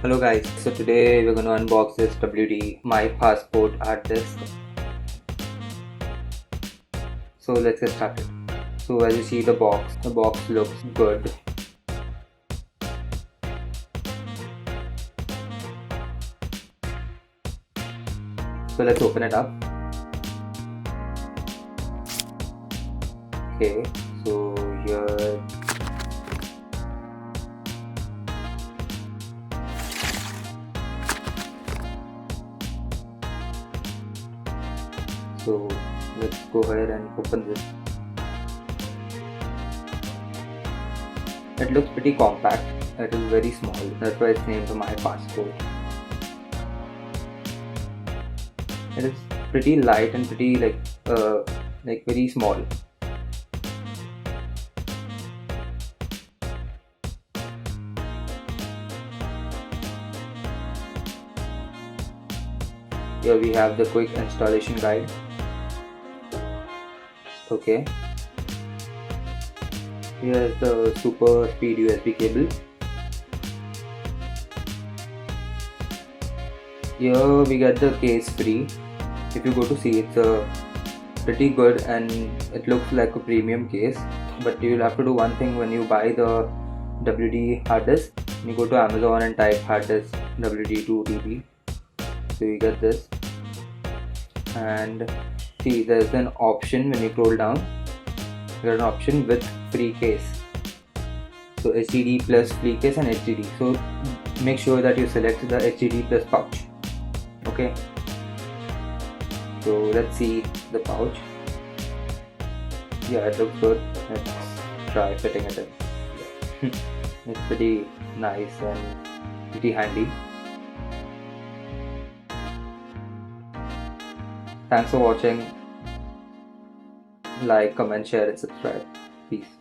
Hello guys, so today we're going to unbox this WD My Passport hard disk. So let's get started. So as you see the box looks good. So let's open it up. Okay, so here so let's go ahead and open this. It looks pretty compact. It is very small. That's why it's named My Passport. It is pretty light and pretty like very small. Here we have the quick installation guide. Okay. Here is the super speed USB cable. Here we get the case free. If you go to see, it's pretty good and it looks like a premium case. But you'll have to do one thing when you buy the WD hard disk. You go to Amazon and type hard disk WD 2 TB. So you get this. And see, there's an option when you scroll down. There's an option with free case. So HDD plus free case and HDD. So make sure that you select the HDD plus pouch. Okay. So let's see the pouch. Yeah, it looks good. Let's try fitting it in. It's pretty nice and pretty handy. Thanks for watching. Like, comment, share and subscribe. Peace.